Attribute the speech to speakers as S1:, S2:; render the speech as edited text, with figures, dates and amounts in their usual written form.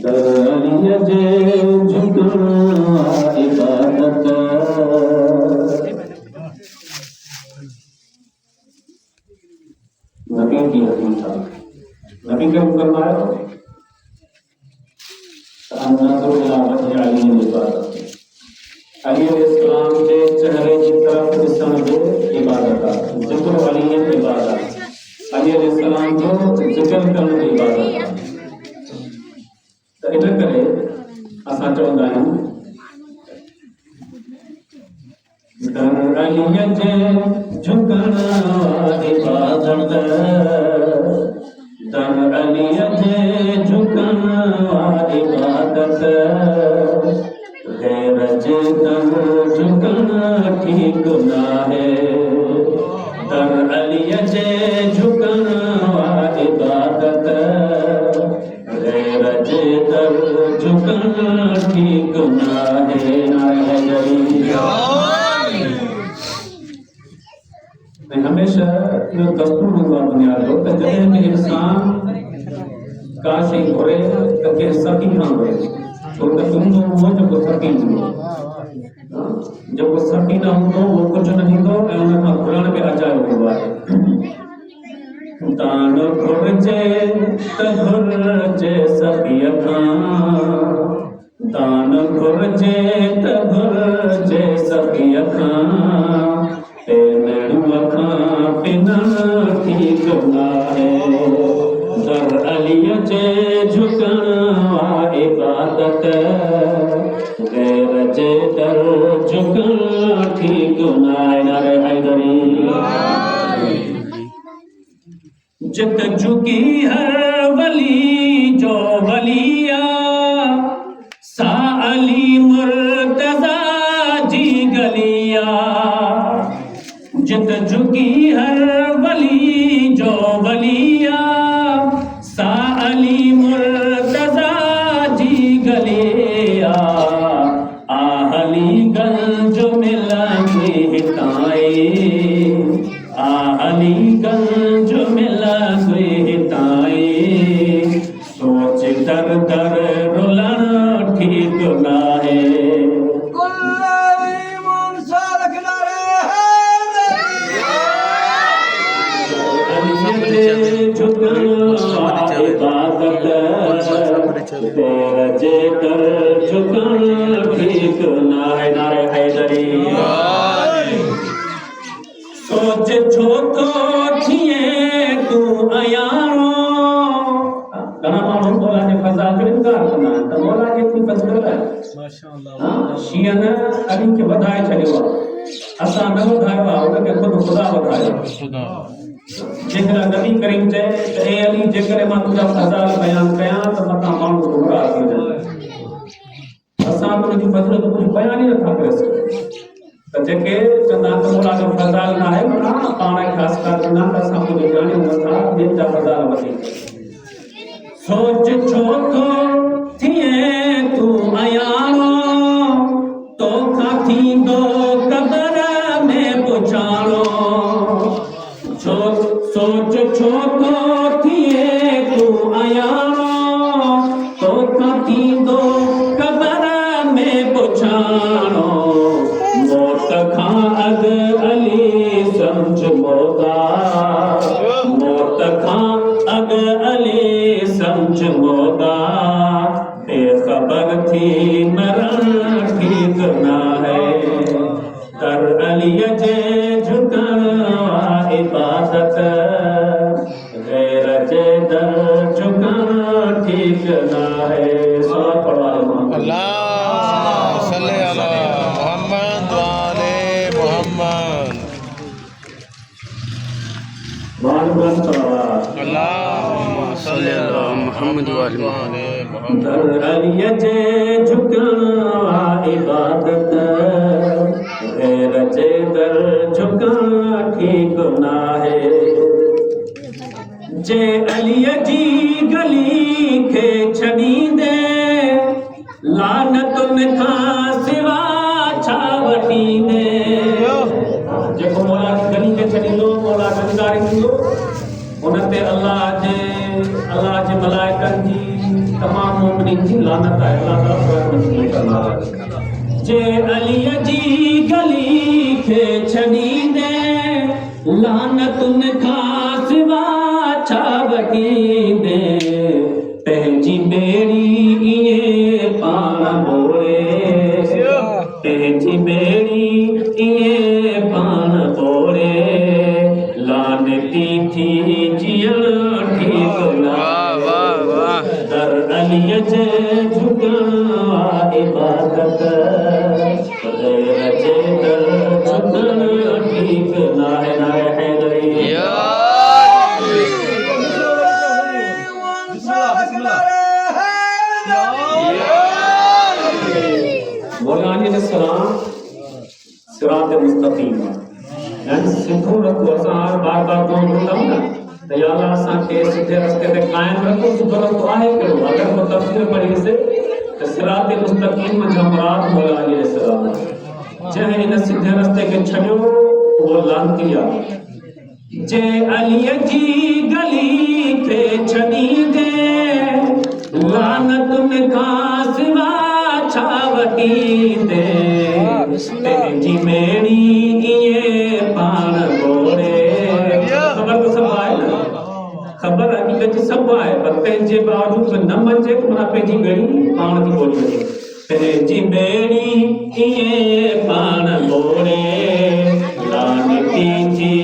S1: अली जे झुकना इबादत नबी की हदीस है। नबी के फरमाया अन्नज़ुर इला वजह अली इबादत। अली अलैहिस्सलाम के चेहरे की तरफ ॾिसण जो इबादत आहे। ज़िक्र अली इबादत। अली अलैहिस्सलाम जो ज़िक्र करण जी इबादत आहे। त इन करे असां चवंदा आहियूं दर अलीअ जे झुकण इबादत, दर अलीअ जे झुकण इबादत, गैर जे दर झुकण ठीक नाहे। दर अलीअ जे झुकण इबादत, गैर जे दर झुकण ठीक नाहे। हमेशा इहो दस्तूर हूंदो आहे दुनिया जो त जॾहिं बि इंसान का शइ घुरे त कंहिं सखी खां घुरे, छो त हूंदो उहो जेको सखी हूंदो, जेको सखी न हूंदो उहो कुझु न ॾींदो ऐं हुन खां घुरण बि अजायो हूंदो आहे। दान घुरिजे त घुरिजे सखीअ खां, दान घुरिजे त घुरिजे सखीअ खां, ठीक नाहे। दर अलीअ जे झुकण इबादत, गैर जे दर झुकण ठीक नाहे। नारे हैदरी। जित झुकी हर वली जो वलिया, सा अली मुर्तज़ा जी गलिया। जित झुकी हर वली जो वलिया, सा अली मुर्तज़ा जी गलिया। आहली गंज मिलंदी हिताई, आहली गंज मिलंदी हिताई। सोच दर दर रुलण ठीक नाहे। सोच छो तो थिए तू अयारो। घणा माण्हू मौला जे फज़ा जो इनकार कंदा आहिनि त मौला खे तूं फज़ल आहे। शीअन अली खे वधाए छॾियो आहे, असां न वधायो आहे, उनखे ख़ुदि ख़ुदा वधायो। जेकॾहिं नबी करीम चए त ए अली जेकॾहिं मां तुंहिंजा फज़ाइल बयान कयां त मथां माण्हू गुमराह थी वञनि। असां तुंहिंजी फज़िलत कुझु बयान ई नथा करे सघूं। त जेके चवंदा आहिनि त मौला जो फज़ाइल न आहे, माना पाण खे आस्कार ॾिना त असां कुझु ॼाणियूं नथा, ॿियनि जा फज़ाइल वधीक। सोच छो थो थिए तूं अयारो, तोखां थींदो क़बर में पुछाणो। सोच छो थो थिए तूं अयारो, तोखां थींदो क़बर में पुछाणो। मौत खां अॻु अली सम्झ मौदा, मौत खां अॻु अली सम्झ मौदा। बेख़बर थी मरण ठीक नाहे। दर अलीअ जे झुकण इबादत, गैर जे दर झुकण ठीक नाहे। सलात पढ़ो अल्लाहुम्मा सल्ली अला मुहम्मद व आले मुहम्मद। अल्लाहुम्मा सल्ली अला मुहम्मद व आले मुहम्मद। दर अलीअ जे झुकण इबादत, गैर जे दर झुकण ठीक नाहे। जे अलीअ जी गली खे छॾींदे, लानतुनि खां सिवा छा वठींदे। जेको मौला जी गली खे छॾींदो, मौला गंगारी थींदो, उन ते अल्लाह जे मलाइकनि जी तमामु मोमिनी जी लानत है अल्लाह ताला मजबूर करना है जे अली जी गली के छड़ी दे लानतुन खास वा छावटी दे पंहिंजी बेड़ी ये पाण बोरे पंहिंजी बेड़ी ये पाण बोरे लानती थी जियण ठीक ना दर अली जे झुकणा इबादत गैर जे दर झुकण ठीक ना है मौलाना सलाम सिरात मुस्तकीम यानी सिद्धो रखो असां बार बार कोन ॿुधूं न त या अल्लाह असांखे सिधे रस्ते ते क़ाइम रखो सिधो रस्तो आहे कहिड़ो अगरि को तफ़सीर पढ़ीसे त सिरात मुस्तकीम जो मुराद मौलाना सलाम जंहिं हिन सिधे रस्ते खे छॾियो उहो लानती आहे जे अली जी गली खे छॾींदे लानतुन खां सिवा छावटी दे पंहिंजी बेड़ी ये पाण बोरे ख़बर तो सब आहे न ख़बर हक़ीक़त सब आहे पर पंहिंजे बावजूद न मञे त माना पंहिंजी बेड़ी पाण थी बोली वठे पंहिंजी बेड़ी ये पाण बोरे लानती थी